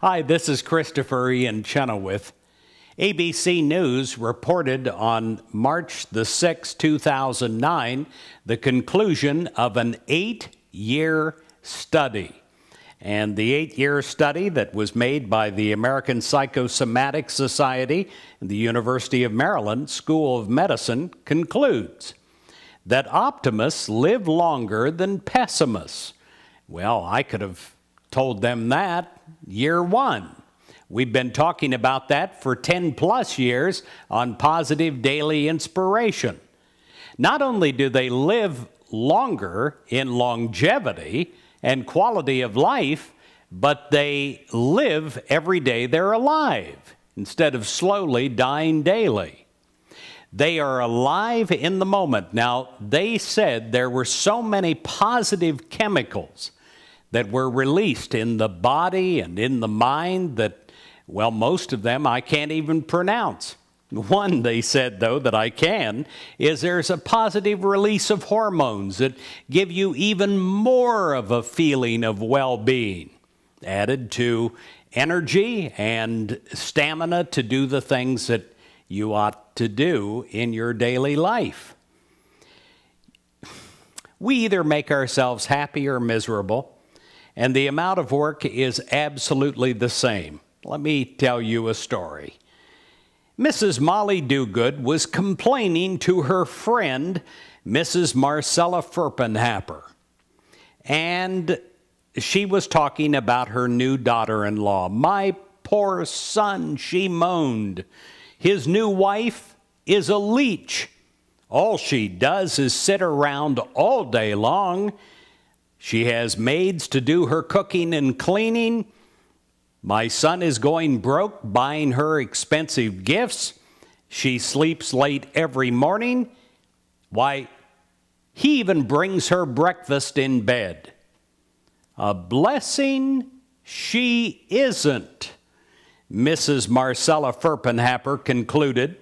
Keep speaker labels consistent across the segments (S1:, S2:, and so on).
S1: Hi, this is Christopher Ian Chenoweth. ABC News reported on March the 6th, 2009, the conclusion of an 8-year study. And the 8-year study that was made by the American Psychosomatic Society and the University of Maryland School of Medicine concludes that optimists live longer than pessimists. Well, I could have told them that year one. We've been talking about that for 10+ years on Positive Daily Inspiration. Not only do they live longer in longevity and quality of life, but they live every day they're alive instead of slowly dying daily. They are alive in the moment. Now, they said there were so many positive chemicals that were released in the body and in the mind that, well, most of them I can't even pronounce. One, they said, though, that I can, is there's a positive release of hormones that give you even more of a feeling of well-being, added to energy and stamina to do the things that you ought to do in your daily life. We either make ourselves happy or miserable, and the amount of work is absolutely the same. Let me tell you a story. Mrs. Molly Dogood was complaining to her friend, Mrs. Marcella Furpenhapper, and she was talking about her new daughter-in-law. "My poor son," she moaned. "His new wife is a leech. All she does is sit around all day long. She has maids to do her cooking and cleaning. My son is going broke buying her expensive gifts. She sleeps late every morning. Why, he even brings her breakfast in bed. A blessing she isn't," Mrs. Marcella Furpenhapper concluded.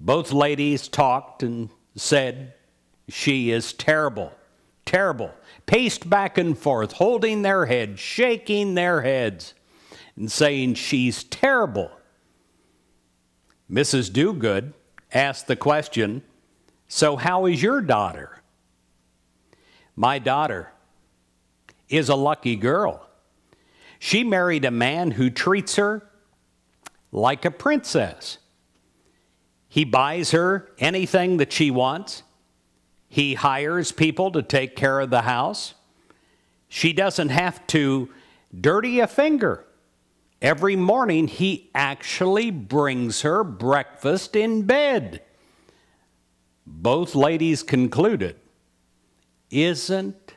S1: Both ladies talked and said, "She is terrible, terrible," paced back and forth, holding their heads, shaking their heads, and saying, "She's terrible." Mrs. Dogood asked the question, "So how is your daughter?" "My daughter is a lucky girl. She married a man who treats her like a princess. He buys her anything that she wants. He hires people to take care of the house. She doesn't have to dirty a finger. Every morning, he actually brings her breakfast in bed." Both ladies concluded, "Isn't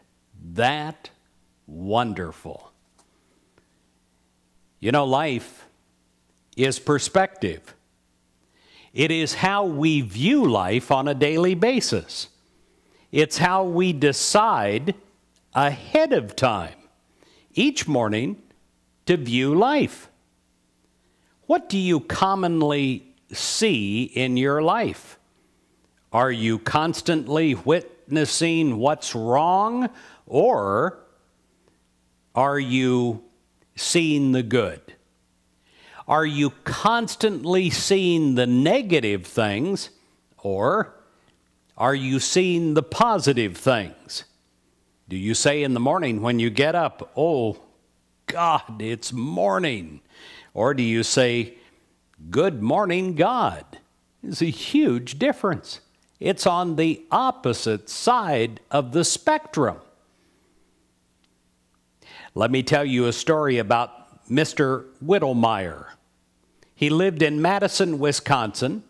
S1: that wonderful?" You know, life is perspective. It is how we view life on a daily basis. It's how we decide ahead of time, each morning, to view life. What do you commonly see in your life? Are you constantly witnessing what's wrong, or are you seeing the good? Are you constantly seeing the negative things, or are you seeing the positive things? Do you say in the morning when you get up, "Oh, God, it's morning"? Or do you say, "Good morning, God"? It's a huge difference. It's on the opposite side of the spectrum. Let me tell you a story about Mr. Whittlemeyer. He lived in Madison, Wisconsin,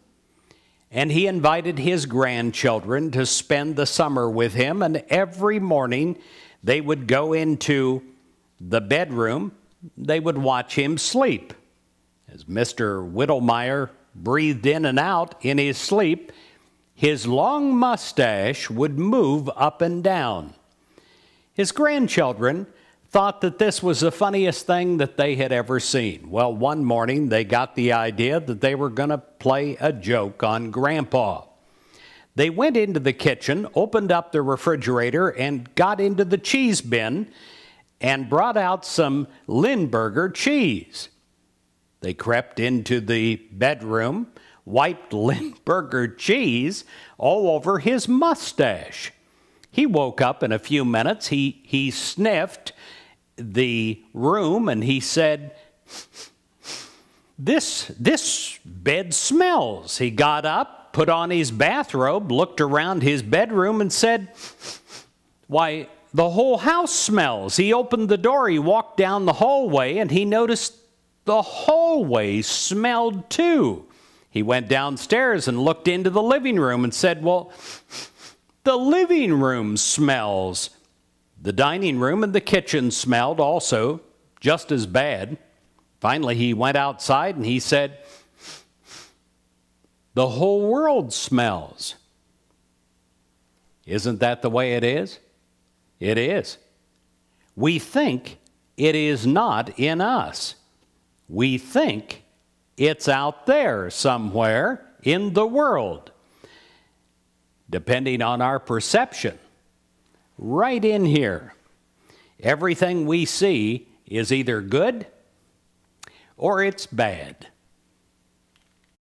S1: and he invited his grandchildren to spend the summer with him, and every morning they would go into the bedroom. They would watch him sleep. As Mr. Whittlemeyer breathed in and out in his sleep, his long mustache would move up and down. His grandchildren thought that this was the funniest thing that they had ever seen. Well, one morning they got the idea that they were going to play a joke on Grandpa. They went into the kitchen, opened up the refrigerator, and got into the cheese bin and brought out some Limburger cheese. They crept into the bedroom, wiped Limburger cheese all over his mustache. He woke up in a few minutes. He sniffed the room and he said, This bed smells. He got up, put on his bathrobe, looked around his bedroom and said, why, the whole house smells. He opened the door, he walked down the hallway, and he noticed the hallway smelled too. He went downstairs and looked into the living room and said, well, the living room smells. The dining room and the kitchen smelled also just as bad. Finally, he went outside and he said, the whole world smells. Isn't that the way it is? It is. We think it is not in us. We think it's out there somewhere in the world. Depending on our perception, right in here, everything we see is either good or it's bad.